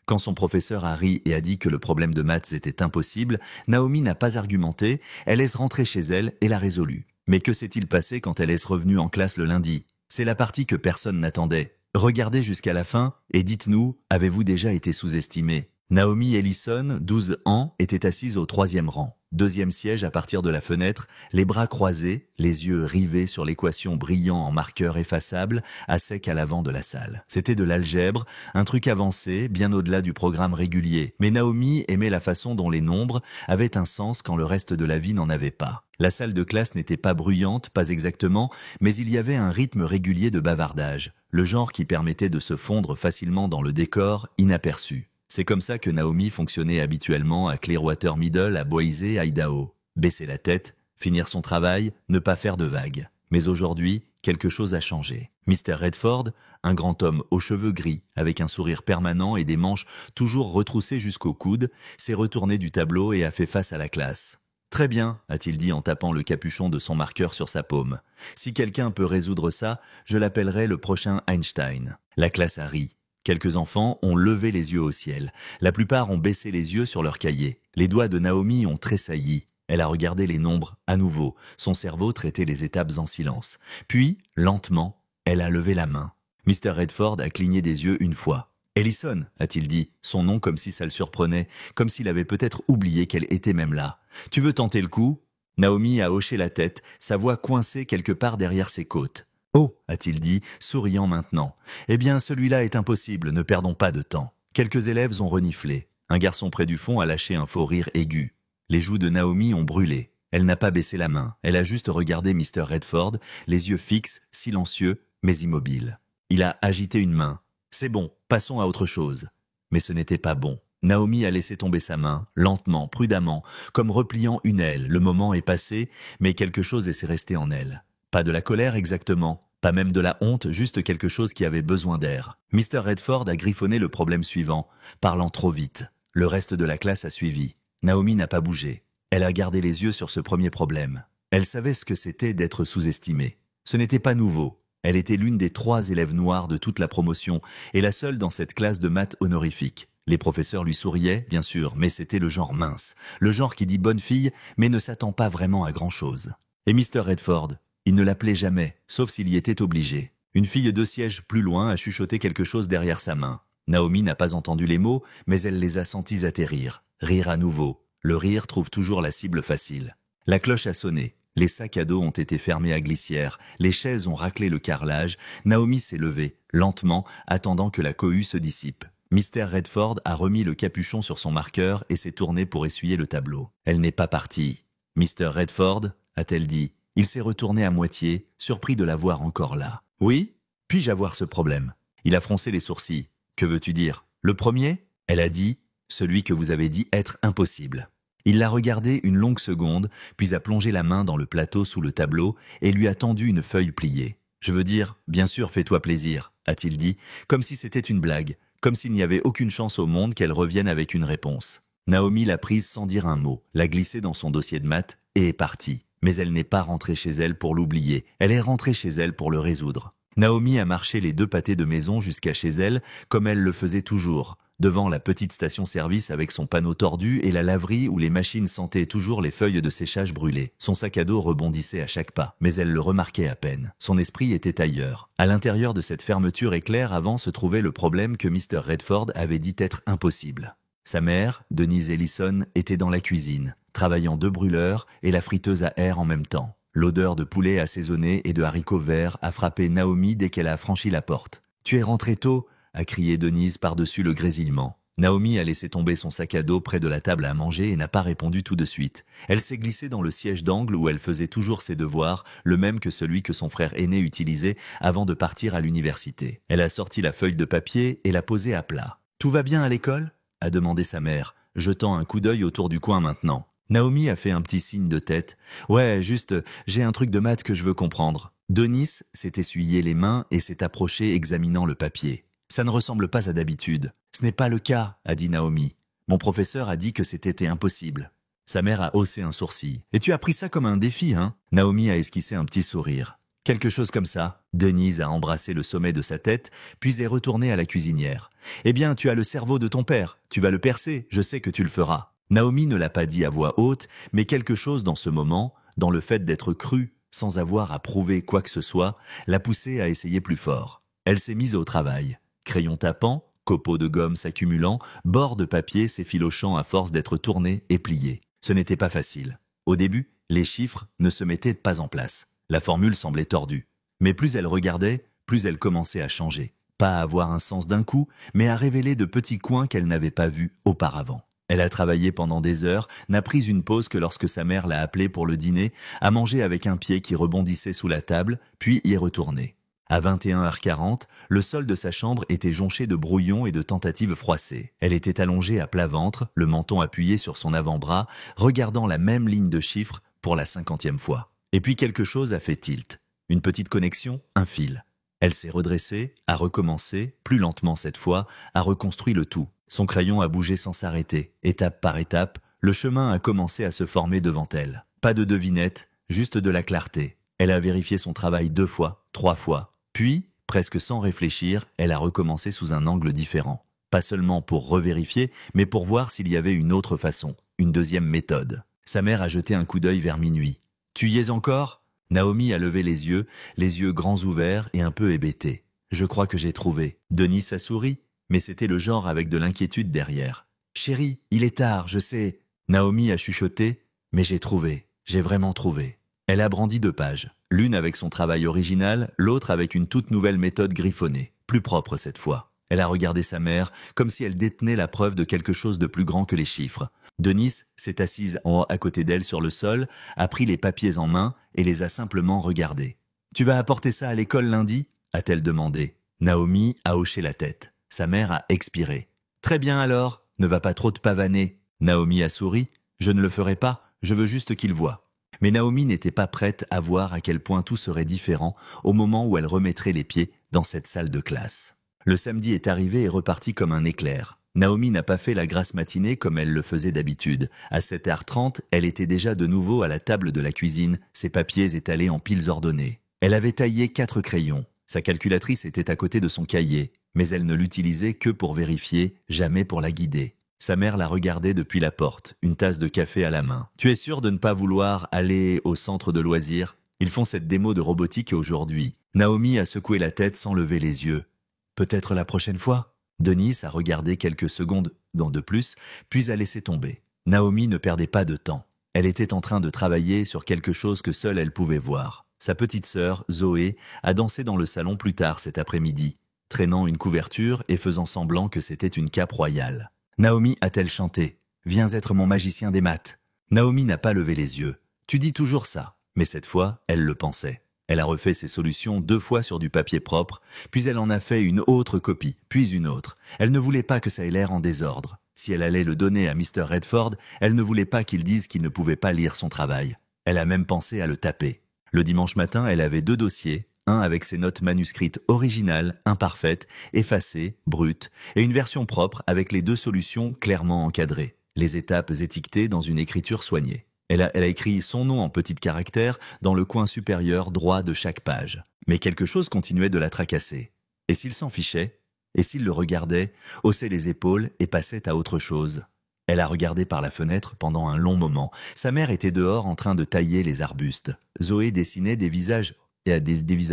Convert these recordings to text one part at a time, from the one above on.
Quand son professeur a ri et a dit que le problème de maths était impossible, Naomi n'a pas argumenté, elle est rentrée chez elle et l'a résolu. Mais que s'est-il passé quand elle est revenue en classe le lundi? C'est la partie que personne n'attendait. Regardez jusqu'à la fin et dites-nous, avez-vous déjà été sous-estimé? Naomi Ellison, 12 ans, était assise au 3e rang. 2e siège à partir de la fenêtre, les bras croisés, les yeux rivés sur l'équation brillant en marqueur effaçable, à sec à l'avant de la salle. C'était de l'algèbre, un truc avancé, bien au-delà du programme régulier. Mais Naomi aimait la façon dont les nombres avaient un sens quand le reste de la vie n'en avait pas. La salle de classe n'était pas bruyante, pas exactement, mais il y avait un rythme régulier de bavardage, le genre qui permettait de se fondre facilement dans le décor, inaperçu. C'est comme ça que Naomi fonctionnait habituellement à Clearwater Middle à Boise, Idaho. Baisser la tête, finir son travail, ne pas faire de vagues. Mais aujourd'hui, quelque chose a changé. Mr. Redford, un grand homme aux cheveux gris, avec un sourire permanent et des manches toujours retroussées jusqu'au coude, s'est retourné du tableau et a fait face à la classe. « Très bien », a-t-il dit en tapant le capuchon de son marqueur sur sa paume. « Si quelqu'un peut résoudre ça, je l'appellerai le prochain Einstein. » La classe a ri. Quelques enfants ont levé les yeux au ciel. La plupart ont baissé les yeux sur leur cahier. Les doigts de Naomi ont tressailli. Elle a regardé les nombres à nouveau. Son cerveau traitait les étapes en silence. Puis, lentement, elle a levé la main. Mr. Redford a cligné des yeux une fois. « Ellison » a-t-il dit, son nom comme si ça le surprenait, comme s'il avait peut-être oublié qu'elle était même là. « Tu veux tenter le coup ?» Naomi a hoché la tête, sa voix coincée quelque part derrière ses côtes. « Oh » a-t-il dit, souriant maintenant. « Eh bien, celui-là est impossible, ne perdons pas de temps. » Quelques élèves ont reniflé. Un garçon près du fond a lâché un faux rire aigu. Les joues de Naomi ont brûlé. Elle n'a pas baissé la main. Elle a juste regardé Mr. Redford, les yeux fixes, silencieux, mais immobiles. Il a agité une main. « C'est bon, passons à autre chose. » Mais ce n'était pas bon. Naomi a laissé tomber sa main, lentement, prudemment, comme repliant une aile. Le moment est passé, mais quelque chose est resté en elle. Pas de la colère exactement, pas même de la honte, juste quelque chose qui avait besoin d'air. Mr. Redford a griffonné le problème suivant, parlant trop vite. Le reste de la classe a suivi. Naomi n'a pas bougé. Elle a gardé les yeux sur ce premier problème. Elle savait ce que c'était d'être sous-estimée. Ce n'était pas nouveau. Elle était l'une des 3 élèves noires de toute la promotion et la seule dans cette classe de maths honorifique. Les professeurs lui souriaient, bien sûr, mais c'était le genre mince. Le genre qui dit bonne fille, mais ne s'attend pas vraiment à grand-chose. Et Mr. Redford, il ne l'appelait jamais, sauf s'il y était obligé. Une fille 2 sièges plus loin a chuchoté quelque chose derrière sa main. Naomi n'a pas entendu les mots, mais elle les a sentis atterrir. Rire à nouveau. Le rire trouve toujours la cible facile. La cloche a sonné. Les sacs à dos ont été fermés à glissière. Les chaises ont raclé le carrelage. Naomi s'est levée, lentement, attendant que la cohue se dissipe. Mr. Redford a remis le capuchon sur son marqueur et s'est tournée pour essuyer le tableau. Elle n'est pas partie. « Mr. Redford » a-t-elle dit. Il s'est retourné à moitié, surpris de la voir encore là. « Oui ? Puis-je avoir ce problème ?» Il a froncé les sourcils. « Que veux-tu dire ? Le premier ?» Elle a dit « Celui que vous avez dit être impossible. » Il l'a regardé une longue seconde, puis a plongé la main dans le plateau sous le tableau et lui a tendu une feuille pliée. « Je veux dire, bien sûr, fais-toi plaisir, » a-t-il dit, comme si c'était une blague, comme s'il n'y avait aucune chance au monde qu'elle revienne avec une réponse. Naomi l'a prise sans dire un mot, l'a glissée dans son dossier de maths et est partie. Mais elle n'est pas rentrée chez elle pour l'oublier, elle est rentrée chez elle pour le résoudre. Naomi a marché les 2 pâtés de maison jusqu'à chez elle, comme elle le faisait toujours, devant la petite station-service avec son panneau tordu et la laverie où les machines sentaient toujours les feuilles de séchage brûlées. Son sac à dos rebondissait à chaque pas, mais elle le remarquait à peine. Son esprit était ailleurs. À l'intérieur de cette fermeture éclair avant se trouvait le problème que Mr. Redford avait dit être impossible. Sa mère, Denise Ellison, était dans la cuisine, travaillant 2 brûleurs et la friteuse à air en même temps. L'odeur de poulet assaisonné et de haricots verts a frappé Naomi dès qu'elle a franchi la porte. « Tu es rentrée tôt ?» a crié Denise par-dessus le grésillement. Naomi a laissé tomber son sac à dos près de la table à manger et n'a pas répondu tout de suite. Elle s'est glissée dans le siège d'angle où elle faisait toujours ses devoirs, le même que celui que son frère aîné utilisait avant de partir à l'université. Elle a sorti la feuille de papier et l'a posée à plat. « Tout va bien à l'école ?» a demandé sa mère, jetant un coup d'œil autour du coin maintenant. Naomi a fait un petit signe de tête. « Ouais, juste, j'ai un truc de maths que je veux comprendre. » Denis s'est essuyé les mains et s'est approché examinant le papier. « Ça ne ressemble pas à d'habitude. »« Ce n'est pas le cas, » a dit Naomi. « Mon professeur a dit que c'était impossible. » Sa mère a haussé un sourcil. « Et tu as pris ça comme un défi, hein ?» Naomi a esquissé un petit sourire. « Quelque chose comme ça. Denise a embrassé le sommet de sa tête, puis est retournée à la cuisinière. Eh bien, tu as le cerveau de ton père. Tu vas le percer, je sais que tu le feras. Naomi ne l'a pas dit à voix haute, mais quelque chose dans ce moment, dans le fait d'être crue, sans avoir à prouver quoi que ce soit, l'a poussée à essayer plus fort. Elle s'est mise au travail. Crayon tapant, copeaux de gomme s'accumulant, bords de papier s'effilochant à force d'être tournés et pliés. Ce n'était pas facile. Au début, les chiffres ne se mettaient pas en place. La formule semblait tordue. Mais plus elle regardait, plus elle commençait à changer. Pas à avoir un sens d'un coup, mais à révéler de petits coins qu'elle n'avait pas vus auparavant. Elle a travaillé pendant des heures, n'a pris une pause que lorsque sa mère l'a appelée pour le dîner, a mangé avec un pied qui rebondissait sous la table, puis y est retournée. À 21h40, le sol de sa chambre était jonché de brouillons et de tentatives froissées. Elle était allongée à plat ventre, le menton appuyé sur son avant-bras, regardant la même ligne de chiffres pour la 50e fois. Et puis quelque chose a fait tilt. Une petite connexion, un fil. Elle s'est redressée, a recommencé, plus lentement cette fois, a reconstruit le tout. Son crayon a bougé sans s'arrêter. Étape par étape, le chemin a commencé à se former devant elle. Pas de devinette, juste de la clarté. Elle a vérifié son travail 2 fois, 3 fois. Puis, presque sans réfléchir, elle a recommencé sous un angle différent. Pas seulement pour revérifier, mais pour voir s'il y avait une autre façon, une deuxième méthode. Sa mère a jeté un coup d'œil vers minuit. « Tu y es encore ?» Naomi a levé les yeux grands ouverts et un peu hébétés. « Je crois que j'ai trouvé. » Denis a souri, mais c'était le genre avec de l'inquiétude derrière. « Chérie, il est tard, je sais. » Naomi a chuchoté, « Mais j'ai trouvé, j'ai vraiment trouvé. » Elle a brandi 2 pages, l'une avec son travail original, l'autre avec une toute nouvelle méthode griffonnée, plus propre cette fois. Elle a regardé sa mère, comme si elle détenait la preuve de quelque chose de plus grand que les chiffres. Denis s'est assise en haut à côté d'elle sur le sol, a pris les papiers en main et les a simplement regardés. « Tu vas apporter ça à l'école lundi ?» a-t-elle demandé. Naomi a hoché la tête. Sa mère a expiré. « Très bien alors, ne va pas trop te pavaner. » Naomi a souri. « Je ne le ferai pas, je veux juste qu'il voie. » Mais Naomi n'était pas prête à voir à quel point tout serait différent au moment où elle remettrait les pieds dans cette salle de classe. Le samedi est arrivé et reparti comme un éclair. Naomi n'a pas fait la grasse matinée comme elle le faisait d'habitude. À 7h30, elle était déjà de nouveau à la table de la cuisine, ses papiers étalés en piles ordonnées. Elle avait taillé 4 crayons. Sa calculatrice était à côté de son cahier, mais elle ne l'utilisait que pour vérifier, jamais pour la guider. Sa mère la regardait depuis la porte, une tasse de café à la main. « Tu es sûr de ne pas vouloir aller au centre de loisirs ? Ils font cette démo de robotique aujourd'hui. » Naomi a secoué la tête sans lever les yeux. « Peut-être la prochaine fois ?» Denis a regardé quelques secondes de plus, puis a laissé tomber. Naomi ne perdait pas de temps. Elle était en train de travailler sur quelque chose que seule elle pouvait voir. Sa petite sœur, Zoé, a dansé dans le salon plus tard cet après-midi, traînant une couverture et faisant semblant que c'était une cape royale. Naomi a-t-elle chanté « Viens être mon magicien des maths ». Naomi n'a pas levé les yeux. « Tu dis toujours ça ». Mais cette fois, elle le pensait. Elle a refait ses solutions 2 fois sur du papier propre, puis elle en a fait une autre copie, puis une autre. Elle ne voulait pas que ça ait l'air en désordre. Si elle allait le donner à Mr. Redford, elle ne voulait pas qu'il dise qu'il ne pouvait pas lire son travail. Elle a même pensé à le taper. Le dimanche matin, elle avait 2 dossiers, un avec ses notes manuscrites originales, imparfaites, effacées, brutes, et une version propre avec les 2 solutions clairement encadrées, les étapes étiquetées dans une écriture soignée. Elle a écrit son nom en petits caractères dans le coin supérieur droit de chaque page. Mais quelque chose continuait de la tracasser. Et s'il s'en fichait ? Et s'il le regardait, haussait les épaules et passait à autre chose ? Elle a regardé par la fenêtre pendant un long moment. Sa mère était dehors en train de tailler les arbustes. Zoé dessinait des visages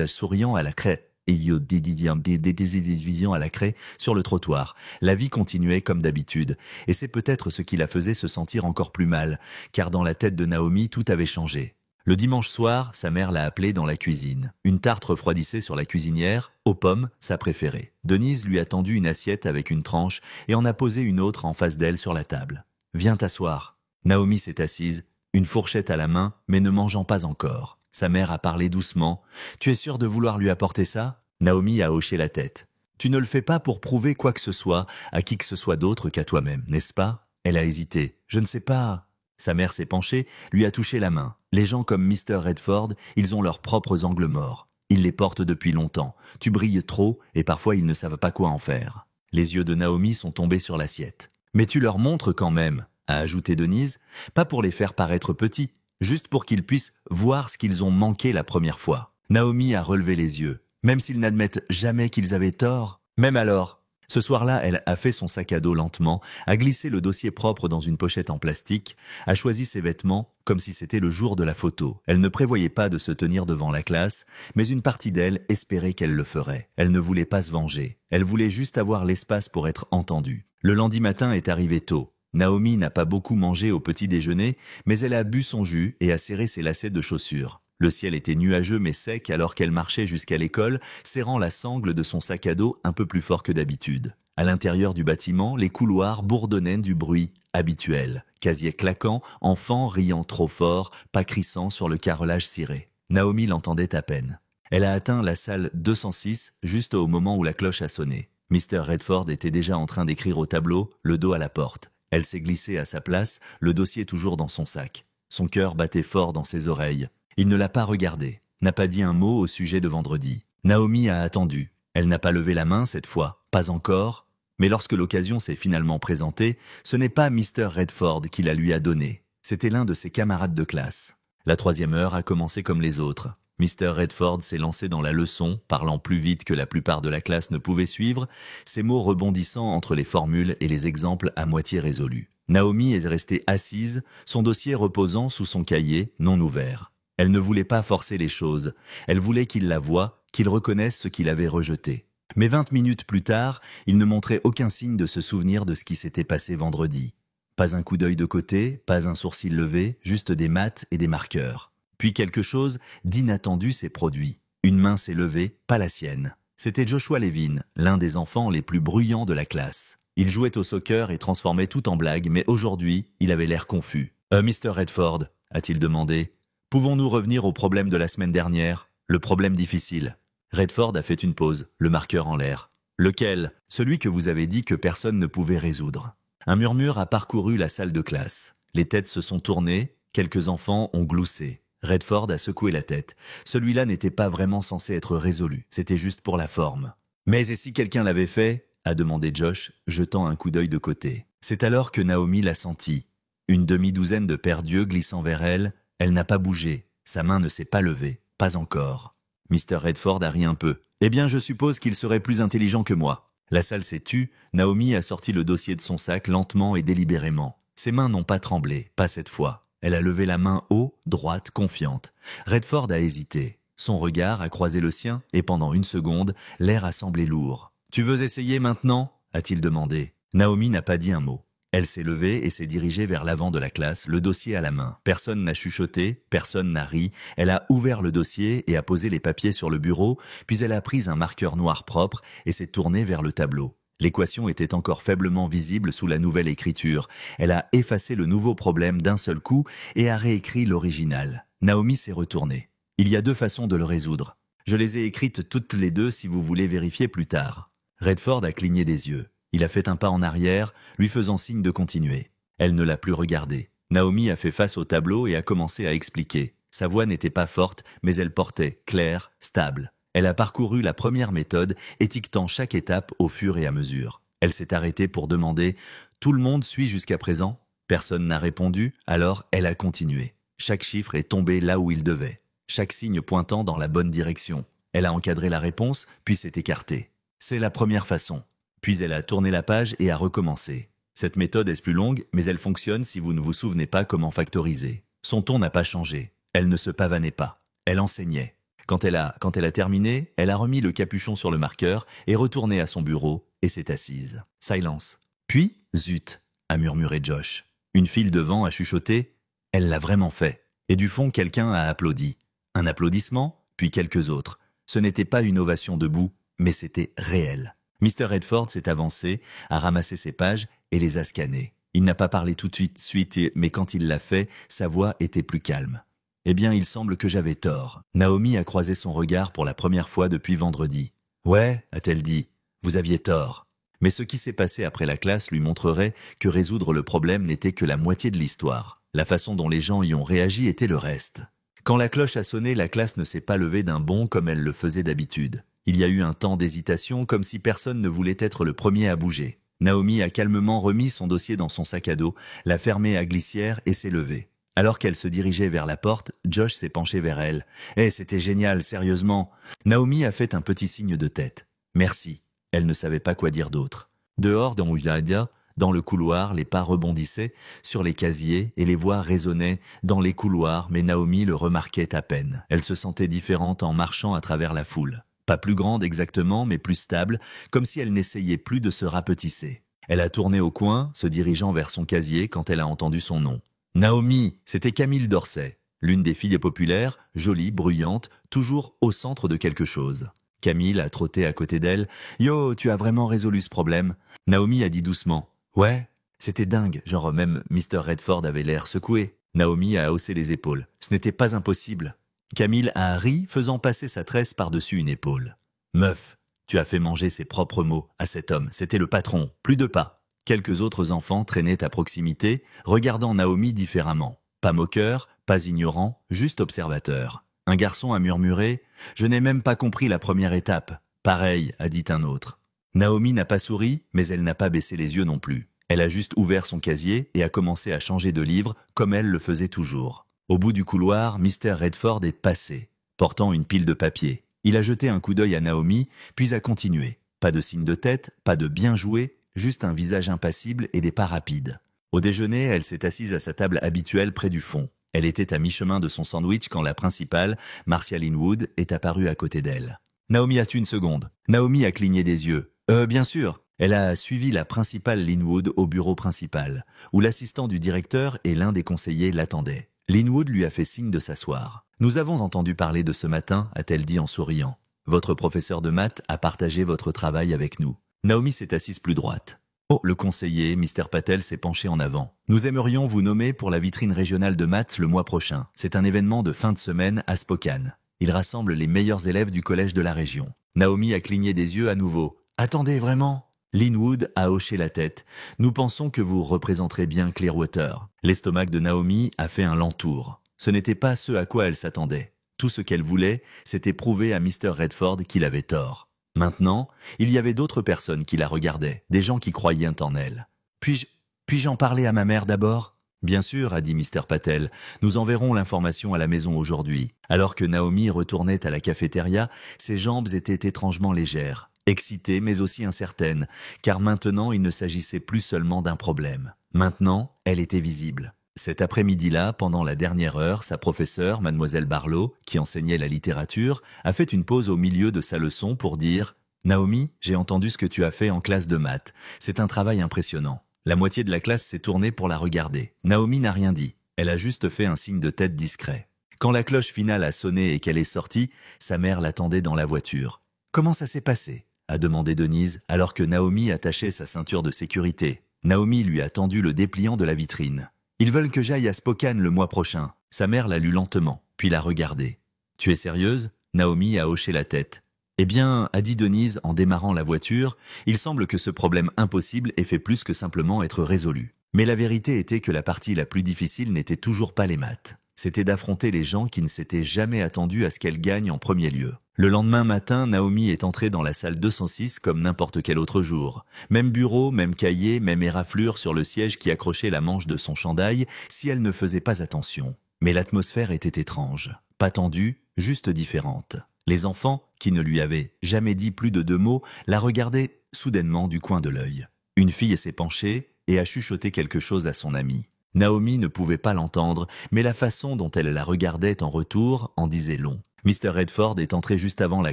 souriants à la craie. Des visions à la craie sur le trottoir. La vie continuait comme d'habitude, et c'est peut-être ce qui la faisait se sentir encore plus mal, car dans la tête de Naomi, tout avait changé. Le dimanche soir, sa mère l'a appelée dans la cuisine. Une tarte refroidissait sur la cuisinière, aux pommes, sa préférée. Denise lui a tendu une assiette avec une tranche et en a posé une autre en face d'elle sur la table. « Viens t'asseoir ». Naomi s'est assise, une fourchette à la main, mais ne mangeant pas encore. Sa mère a parlé doucement. « Tu es sûre de vouloir lui apporter ça ?» Naomi a hoché la tête. « Tu ne le fais pas pour prouver quoi que ce soit à qui que ce soit d'autre qu'à toi-même, n'est-ce pas ?» Elle a hésité. « Je ne sais pas. » Sa mère s'est penchée, lui a touché la main. Les gens comme Mr. Redford, ils ont leurs propres angles morts. Ils les portent depuis longtemps. Tu brilles trop et parfois ils ne savent pas quoi en faire. Les yeux de Naomi sont tombés sur l'assiette. « Mais tu leur montres quand même, » a ajouté Denise, « pas pour les faire paraître petits. Juste pour qu'ils puissent voir ce qu'ils ont manqué la première fois. » Naomi a relevé les yeux. Même s'ils n'admettent jamais qu'ils avaient tort, même alors. Ce soir-là, elle a fait son sac à dos lentement, a glissé le dossier propre dans une pochette en plastique, a choisi ses vêtements comme si c'était le jour de la photo. Elle ne prévoyait pas de se tenir devant la classe, mais une partie d'elle espérait qu'elle le ferait. Elle ne voulait pas se venger. Elle voulait juste avoir l'espace pour être entendue. Le lundi matin est arrivé tôt. Naomi n'a pas beaucoup mangé au petit déjeuner, mais elle a bu son jus et a serré ses lacets de chaussures. Le ciel était nuageux mais sec alors qu'elle marchait jusqu'à l'école, serrant la sangle de son sac à dos un peu plus fort que d'habitude. À l'intérieur du bâtiment, les couloirs bourdonnaient du bruit habituel. Casier claquant, enfants riant trop fort, pas crissant sur le carrelage ciré. Naomi l'entendait à peine. Elle a atteint la salle 206 juste au moment où la cloche a sonné. Mr. Redford était déjà en train d'écrire au tableau, le dos à la porte. Elle s'est glissée à sa place, le dossier toujours dans son sac. Son cœur battait fort dans ses oreilles. Il ne l'a pas regardé, n'a pas dit un mot au sujet de vendredi. Naomi a attendu. Elle n'a pas levé la main cette fois, pas encore. Mais lorsque l'occasion s'est finalement présentée, ce n'est pas Mr. Redford qui la lui a donnée. C'était l'un de ses camarades de classe. La 3e heure a commencé comme les autres. Mr. Redford s'est lancé dans la leçon, parlant plus vite que la plupart de la classe ne pouvait suivre, ses mots rebondissant entre les formules et les exemples à moitié résolus. Naomi est restée assise, son dossier reposant sous son cahier, non ouvert. Elle ne voulait pas forcer les choses. Elle voulait qu'il la voie, qu'il reconnaisse ce qu'il avait rejeté. Mais 20 minutes plus tard, il ne montrait aucun signe de se souvenir de ce qui s'était passé vendredi. Pas un coup d'œil de côté, pas un sourcil levé, juste des maths et des marqueurs. Puis quelque chose d'inattendu s'est produit. Une main s'est levée, pas la sienne. C'était Joshua Levin, l'un des enfants les plus bruyants de la classe. Il jouait au soccer et transformait tout en blague, mais aujourd'hui, il avait l'air confus. « Mr. Redford » a-t-il demandé. « Pouvons-nous revenir au problème de la semaine dernière, le problème difficile ?» Redford a fait une pause, le marqueur en l'air. « Lequel ? Celui que vous avez dit que personne ne pouvait résoudre. » Un murmure a parcouru la salle de classe. Les têtes se sont tournées, quelques enfants ont gloussé. Redford a secoué la tête. Celui-là n'était pas vraiment censé être résolu, c'était juste pour la forme. « Mais et si quelqu'un l'avait fait ?» a demandé Josh, jetant un coup d'œil de côté. C'est alors que Naomi l'a senti. Une demi-douzaine de paires d'yeux glissant vers elle, elle n'a pas bougé, sa main ne s'est pas levée, pas encore. Mr. Redford a ri un peu. « Eh bien, je suppose qu'il serait plus intelligent que moi. » La salle s'est tue, Naomi a sorti le dossier de son sac lentement et délibérément. Ses mains n'ont pas tremblé, pas cette fois. Elle a levé la main haut, droite, confiante. Redford a hésité. Son regard a croisé le sien et pendant une seconde, l'air a semblé lourd. « Tu veux essayer maintenant ?» a-t-il demandé. Naomi n'a pas dit un mot. Elle s'est levée et s'est dirigée vers l'avant de la classe, le dossier à la main. Personne n'a chuchoté, personne n'a ri. Elle a ouvert le dossier et a posé les papiers sur le bureau, puis elle a pris un marqueur noir propre et s'est tournée vers le tableau. L'équation était encore faiblement visible sous la nouvelle écriture. Elle a effacé le nouveau problème d'un seul coup et a réécrit l'original. Naomi s'est retournée. Il y a 2 façons de le résoudre. Je les ai écrites toutes les 2 si vous voulez vérifier plus tard. Redford a cligné des yeux. Il a fait un pas en arrière, lui faisant signe de continuer. Elle ne l'a plus regardé. Naomi a fait face au tableau et a commencé à expliquer. Sa voix n'était pas forte, mais elle portait, claire, stable. Elle a parcouru la première méthode, étiquetant chaque étape au fur et à mesure. Elle s'est arrêtée pour demander « Tout le monde suit jusqu'à présent ?» Personne n'a répondu, alors elle a continué. Chaque chiffre est tombé là où il devait. Chaque signe pointant dans la bonne direction. Elle a encadré la réponse, puis s'est écartée. C'est la première façon. Puis elle a tourné la page et a recommencé. Cette méthode est plus longue, mais elle fonctionne si vous ne vous souvenez pas comment factoriser. Son ton n'a pas changé. Elle ne se pavanait pas. Elle enseignait. Quand elle a terminé, elle a remis le capuchon sur le marqueur, est retournée à son bureau et s'est assise. Silence. Puis, zut, a murmuré Josh. Une file devant a chuchoté. Elle l'a vraiment fait. Et du fond, quelqu'un a applaudi. Un applaudissement, puis quelques autres. Ce n'était pas une ovation debout, mais c'était réel. Mr. Redford s'est avancé, a ramassé ses pages et les a scannées. Il n'a pas parlé tout de suite, mais quand il l'a fait, sa voix était plus calme. « Eh bien, il semble que j'avais tort. » Naomi a croisé son regard pour la première fois depuis vendredi. « Ouais, a-t-elle dit, vous aviez tort. » Mais ce qui s'est passé après la classe lui montrerait que résoudre le problème n'était que la moitié de l'histoire. La façon dont les gens y ont réagi était le reste. Quand la cloche a sonné, la classe ne s'est pas levée d'un bond comme elle le faisait d'habitude. Il y a eu un temps d'hésitation, comme si personne ne voulait être le premier à bouger. Naomi a calmement remis son dossier dans son sac à dos, l'a fermé à glissière et s'est levée. Alors qu'elle se dirigeait vers la porte, Josh s'est penché vers elle. « c'était génial, sérieusement !» Naomi a fait un petit signe de tête. « Merci !» Elle ne savait pas quoi dire d'autre. Dehors, dans le couloir, les pas rebondissaient sur les casiers et les voix résonnaient dans les couloirs, mais Naomi le remarquait à peine. Elle se sentait différente en marchant à travers la foule. Pas plus grande exactement, mais plus stable, comme si elle n'essayait plus de se rapetisser. Elle a tourné au coin, se dirigeant vers son casier quand elle a entendu son nom. Naomi, c'était Camille Dorsey, l'une des filles populaires, jolie, bruyante, toujours au centre de quelque chose. Camille a trotté à côté d'elle. « Yo, tu as vraiment résolu ce problème ?» Naomi a dit doucement. « Ouais, c'était dingue, genre même Mr. Redford avait l'air secoué. » Naomi a haussé les épaules. « Ce n'était pas impossible. » Camille a ri, faisant passer sa tresse par-dessus une épaule. « Meuf, tu as fait manger ses propres mots à cet homme, c'était le patron, plus de pas. » Quelques autres enfants traînaient à proximité, regardant Naomi différemment. Pas moqueur, pas ignorant, juste observateur. Un garçon a murmuré « Je n'ai même pas compris la première étape. » Pareil, a dit un autre. Naomi n'a pas souri, mais elle n'a pas baissé les yeux non plus. Elle a juste ouvert son casier et a commencé à changer de livre comme elle le faisait toujours. Au bout du couloir, Mr. Redford est passé, portant une pile de papier. Il a jeté un coup d'œil à Naomi, puis a continué. Pas de signe de tête, pas de bien joué, juste un visage impassible et des pas rapides. Au déjeuner, elle s'est assise à sa table habituelle près du fond. Elle était à mi-chemin de son sandwich quand la principale, Marcia Linwood, est apparue à côté d'elle. « Naomi, as-tu une seconde ?» Naomi a cligné des yeux. « Bien sûr !» Elle a suivi la principale Linwood au bureau principal, où l'assistant du directeur et l'un des conseillers l'attendaient. Linwood lui a fait signe de s'asseoir. « Nous avons entendu parler de ce matin, a-t-elle dit en souriant. Votre professeur de maths a partagé votre travail avec nous. » Naomi s'est assise plus droite. « Oh, le conseiller, Mr. Patel s'est penché en avant. Nous aimerions vous nommer pour la vitrine régionale de maths le mois prochain. C'est un événement de fin de semaine à Spokane. Il rassemble les meilleurs élèves du collège de la région. » Naomi a cligné des yeux à nouveau. « Attendez, vraiment ?» Linwood a hoché la tête. « Nous pensons que vous représenterez bien Clearwater. » L'estomac de Naomi a fait un lent tour. Ce n'était pas ce à quoi elle s'attendait. Tout ce qu'elle voulait, c'était prouver à Mr. Redford qu'il avait tort. Maintenant, il y avait d'autres personnes qui la regardaient, des gens qui croyaient en elle. « Puis-je en parler à ma mère d'abord ?» « Bien sûr, a dit Mr. Patel, nous enverrons l'information à la maison aujourd'hui. » Alors que Naomi retournait à la cafétéria, ses jambes étaient étrangement légères, excitées mais aussi incertaines, car maintenant il ne s'agissait plus seulement d'un problème. Maintenant, elle était visible. Cet après-midi-là, pendant la dernière heure, sa professeure, mademoiselle Barlow, qui enseignait la littérature, a fait une pause au milieu de sa leçon pour dire « Naomi, j'ai entendu ce que tu as fait en classe de maths. C'est un travail impressionnant. » La moitié de la classe s'est tournée pour la regarder. Naomi n'a rien dit. Elle a juste fait un signe de tête discret. Quand la cloche finale a sonné et qu'elle est sortie, sa mère l'attendait dans la voiture. « Comment ça s'est passé ?» a demandé Denise, alors que Naomi attachait sa ceinture de sécurité. Naomi lui a tendu le dépliant de la vitrine. « Ils veulent que j'aille à Spokane le mois prochain. » Sa mère l'a lu lentement, puis l'a regardé. « Tu es sérieuse ?» Naomi a hoché la tête. « Eh bien, a dit Denise en démarrant la voiture, il semble que ce problème impossible ait fait plus que simplement être résolu. Mais la vérité était que la partie la plus difficile n'était toujours pas les maths. C'était d'affronter les gens qui ne s'étaient jamais attendus à ce qu'elle gagne en premier lieu. Le lendemain matin, Naomi est entrée dans la salle 206 comme n'importe quel autre jour. Même bureau, même cahier, même éraflure sur le siège qui accrochait la manche de son chandail si elle ne faisait pas attention. Mais l'atmosphère était étrange. Pas tendue, juste différente. Les enfants, qui ne lui avaient jamais dit plus de 2 mots, la regardaient soudainement du coin de l'œil. Une fille s'est penchée et a chuchoté quelque chose à son amie. Naomi ne pouvait pas l'entendre, mais la façon dont elle la regardait en retour en disait long. Mr. Redford est entré juste avant la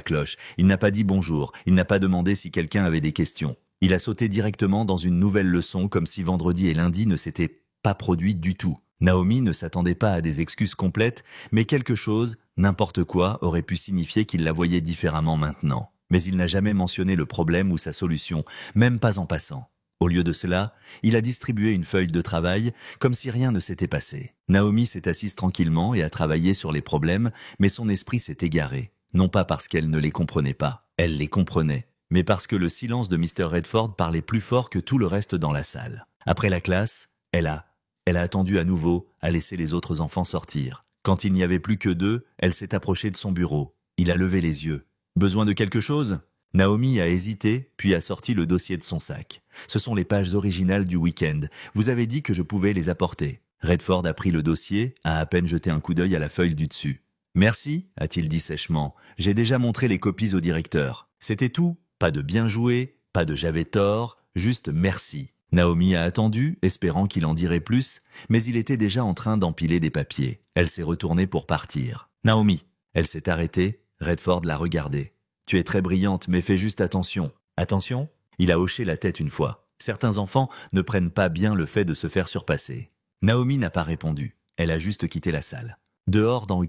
cloche. Il n'a pas dit bonjour, il n'a pas demandé si quelqu'un avait des questions. Il a sauté directement dans une nouvelle leçon comme si vendredi et lundi ne s'étaient pas produits du tout. Naomi ne s'attendait pas à des excuses complètes, mais quelque chose, n'importe quoi, aurait pu signifier qu'il la voyait différemment maintenant. Mais il n'a jamais mentionné le problème ou sa solution, même pas en passant. Au lieu de cela, il a distribué une feuille de travail, comme si rien ne s'était passé. Naomi s'est assise tranquillement et a travaillé sur les problèmes, mais son esprit s'est égaré. Non pas parce qu'elle ne les comprenait pas, elle les comprenait, mais parce que le silence de Mr. Redford parlait plus fort que tout le reste dans la salle. Après la classe, elle a attendu à nouveau, a laissé les autres enfants sortir. Quand il n'y avait plus que 2, elle s'est approchée de son bureau. Il a levé les yeux. « Besoin de quelque chose ?» Naomi a hésité, puis a sorti le dossier de son sac. « Ce sont les pages originales du week-end. Vous avez dit que je pouvais les apporter. » Redford a pris le dossier, a à peine jeté un coup d'œil à la feuille du dessus. « Merci », a-t-il dit sèchement. « J'ai déjà montré les copies au directeur. C'était tout. Pas de bien joué, pas de j'avais tort, juste merci. » Naomi a attendu, espérant qu'il en dirait plus, mais il était déjà en train d'empiler des papiers. Elle s'est retournée pour partir. « Naomi !» Elle s'est arrêtée, Redford l'a regardée. « Tu es très brillante, mais fais juste attention. »« Attention ?» Il a hoché la tête une fois. Certains enfants ne prennent pas bien le fait de se faire surpasser. Naomi n'a pas répondu. Elle a juste quitté la salle. Dehors, dans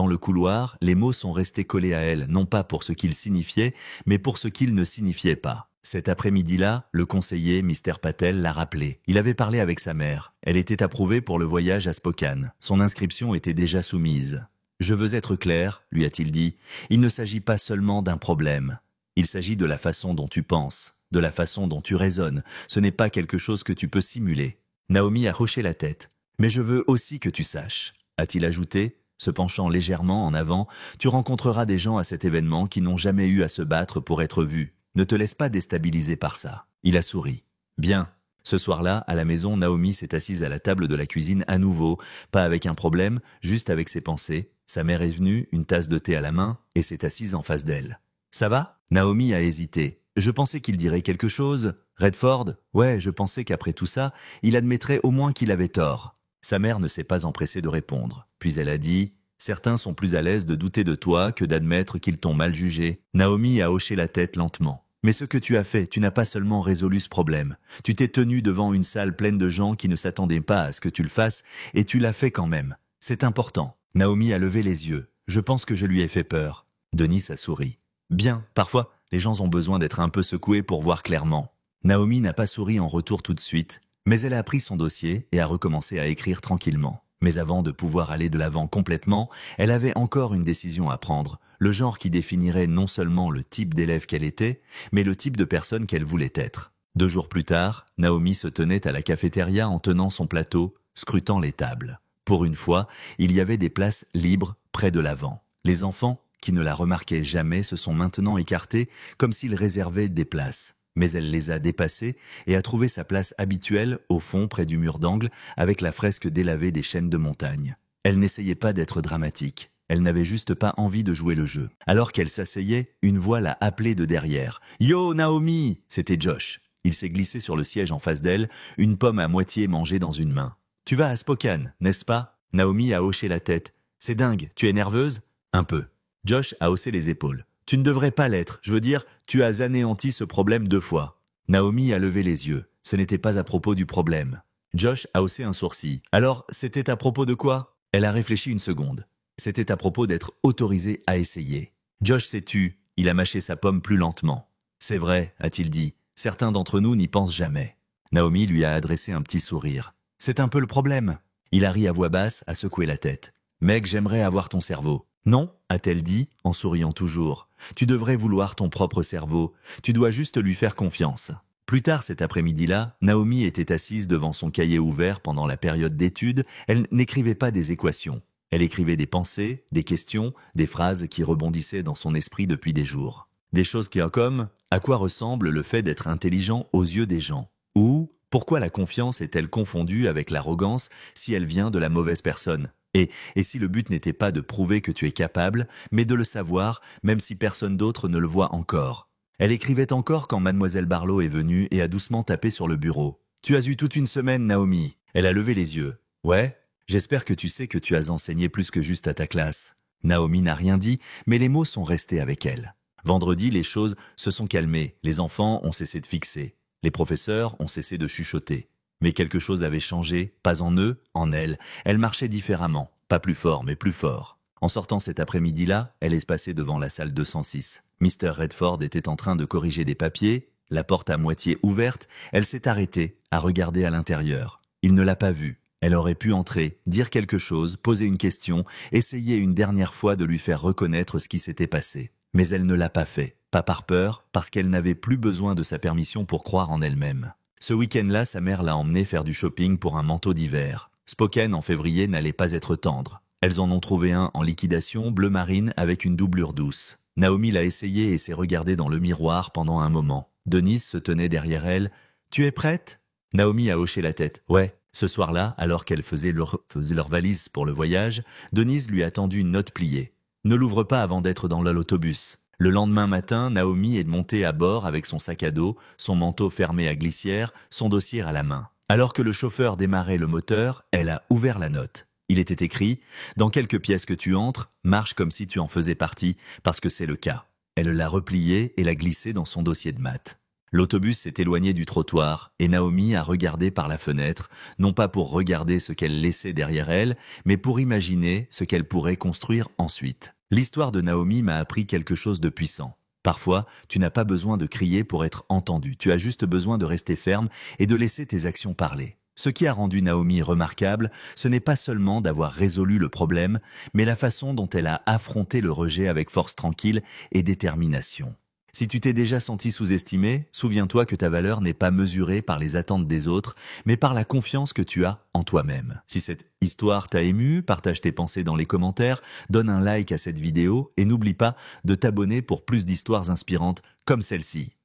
le couloir, les mots sont restés collés à elle, non pas pour ce qu'ils signifiaient, mais pour ce qu'ils ne signifiaient pas. Cet après-midi-là, le conseiller, Mr. Patel, l'a rappelé. Il avait parlé avec sa mère. Elle était approuvée pour le voyage à Spokane. Son inscription était déjà soumise. « Je veux être clair », lui a-t-il dit. « Il ne s'agit pas seulement d'un problème. Il s'agit de la façon dont tu penses, de la façon dont tu raisonnes. Ce n'est pas quelque chose que tu peux simuler. » Naomi a hoché la tête. « Mais je veux aussi que tu saches », a-t-il ajouté, se penchant légèrement en avant. « Tu rencontreras des gens à cet événement qui n'ont jamais eu à se battre pour être vus. Ne te laisse pas déstabiliser par ça. » Il a souri. « Bien. » Ce soir-là, à la maison, Naomi s'est assise à la table de la cuisine à nouveau, pas avec un problème, juste avec ses pensées. Sa mère est venue, une tasse de thé à la main, et s'est assise en face d'elle. « Ça va ?» Naomi a hésité. « Je pensais qu'il dirait quelque chose. Redford ? Ouais, je pensais qu'après tout ça, il admettrait au moins qu'il avait tort. » Sa mère ne s'est pas empressée de répondre. Puis elle a dit « Certains sont plus à l'aise de douter de toi que d'admettre qu'ils t'ont mal jugé. » Naomi a hoché la tête lentement. « Mais ce que tu as fait, tu n'as pas seulement résolu ce problème. Tu t'es tenu devant une salle pleine de gens qui ne s'attendaient pas à ce que tu le fasses, et tu l'as fait quand même. C'est important. » Naomi a levé les yeux. « Je pense que je lui ai fait peur. » Denis a souri. « Bien, parfois, les gens ont besoin d'être un peu secoués pour voir clairement. » Naomi n'a pas souri en retour tout de suite, mais elle a pris son dossier et a recommencé à écrire tranquillement. Mais avant de pouvoir aller de l'avant complètement, elle avait encore une décision à prendre, le genre qui définirait non seulement le type d'élève qu'elle était, mais le type de personne qu'elle voulait être. 2 jours plus tard, Naomi se tenait à la cafétéria en tenant son plateau, scrutant les tables. Pour une fois, il y avait des places libres près de l'avant. Les enfants, qui ne la remarquaient jamais, se sont maintenant écartés comme s'ils réservaient des places. Mais elle les a dépassés et a trouvé sa place habituelle au fond près du mur d'angle avec la fresque délavée des chaînes de montagne. Elle n'essayait pas d'être dramatique. Elle n'avait juste pas envie de jouer le jeu. Alors qu'elle s'asseyait, une voix l'a appelée de derrière. « Yo, Naomi !» C'était Josh. Il s'est glissé sur le siège en face d'elle, une pomme à moitié mangée dans une main. « Tu vas à Spokane, n'est-ce pas ?» Naomi a hoché la tête. « C'est dingue, tu es nerveuse ?» « Un peu. » Josh a haussé les épaules. « Tu ne devrais pas l'être, je veux dire, tu as anéanti ce problème 2 fois. » Naomi a levé les yeux. Ce n'était pas à propos du problème. Josh a haussé un sourcil. « Alors, c'était à propos de quoi ?» Elle a réfléchi une seconde. C'était à propos d'être autorisée à essayer. Josh s'est tu. Il a mâché sa pomme plus lentement. « C'est vrai, a-t-il dit. Certains d'entre nous n'y pensent jamais. » Naomi lui a adressé un petit sourire. « C'est un peu le problème. » Il a ri à voix basse, a secoué la tête. « Mec, j'aimerais avoir ton cerveau. » « Non, a-t-elle dit, en souriant toujours. Tu devrais vouloir ton propre cerveau. Tu dois juste lui faire confiance. » Plus tard cet après-midi-là, Naomi était assise devant son cahier ouvert pendant la période d'études. Elle n'écrivait pas des équations. Elle écrivait des pensées, des questions, des phrases qui rebondissaient dans son esprit depuis des jours. Des choses comme « À quoi ressemble le fait d'être intelligent aux yeux des gens ?» ou « Pourquoi la confiance est-elle confondue avec l'arrogance si elle vient de la mauvaise personne ?» Et si le but n'était pas de prouver que tu es capable, mais de le savoir, même si personne d'autre ne le voit encore. Elle écrivait encore quand Mademoiselle Barlow est venue et a doucement tapé sur le bureau. « Tu as eu toute une semaine, Naomi. » Elle a levé les yeux. « Ouais, j'espère que tu sais que tu as enseigné plus que juste à ta classe. » Naomi n'a rien dit, mais les mots sont restés avec elle. Vendredi, les choses se sont calmées. Les enfants ont cessé de fixer. Les professeurs ont cessé de chuchoter. Mais quelque chose avait changé, pas en eux, en elle. Elle marchait différemment, pas plus fort, mais plus fort. En sortant cet après-midi-là, elle est passée devant la salle 206. Mr. Redford était en train de corriger des papiers, la porte à moitié ouverte. Elle s'est arrêtée, à regarder à l'intérieur. Il ne l'a pas vue. Elle aurait pu entrer, dire quelque chose, poser une question, essayer une dernière fois de lui faire reconnaître ce qui s'était passé. Mais elle ne l'a pas fait, pas par peur, parce qu'elle n'avait plus besoin de sa permission pour croire en elle-même. Ce week-end-là, sa mère l'a emmenée faire du shopping pour un manteau d'hiver. Spokane en février n'allait pas être tendre. Elles en ont trouvé un en liquidation, bleu marine avec une doublure douce. Naomi l'a essayé et s'est regardée dans le miroir pendant un moment. Denise se tenait derrière elle. « Tu es prête ?» Naomi a hoché la tête. « Ouais. » Ce soir-là, alors qu'elle faisait leur valise pour le voyage, Denise lui a tendu une note pliée. Ne l'ouvre pas avant d'être dans l'autobus. Le lendemain matin, Naomi est montée à bord avec son sac à dos, son manteau fermé à glissière, son dossier à la main. Alors que le chauffeur démarrait le moteur, elle a ouvert la note. Il était écrit « Dans quelques pièces que tu entres, marche comme si tu en faisais partie, parce que c'est le cas ». Elle l'a replié et l'a glissé dans son dossier de maths. L'autobus s'est éloigné du trottoir et Naomi a regardé par la fenêtre, non pas pour regarder ce qu'elle laissait derrière elle, mais pour imaginer ce qu'elle pourrait construire ensuite. L'histoire de Naomi m'a appris quelque chose de puissant. Parfois, tu n'as pas besoin de crier pour être entendu, tu as juste besoin de rester ferme et de laisser tes actions parler. Ce qui a rendu Naomi remarquable, ce n'est pas seulement d'avoir résolu le problème, mais la façon dont elle a affronté le rejet avec force tranquille et détermination. Si tu t'es déjà senti sous-estimé, souviens-toi que ta valeur n'est pas mesurée par les attentes des autres, mais par la confiance que tu as en toi-même. Si cette histoire t'a ému, partage tes pensées dans les commentaires, donne un like à cette vidéo et n'oublie pas de t'abonner pour plus d'histoires inspirantes comme celle-ci.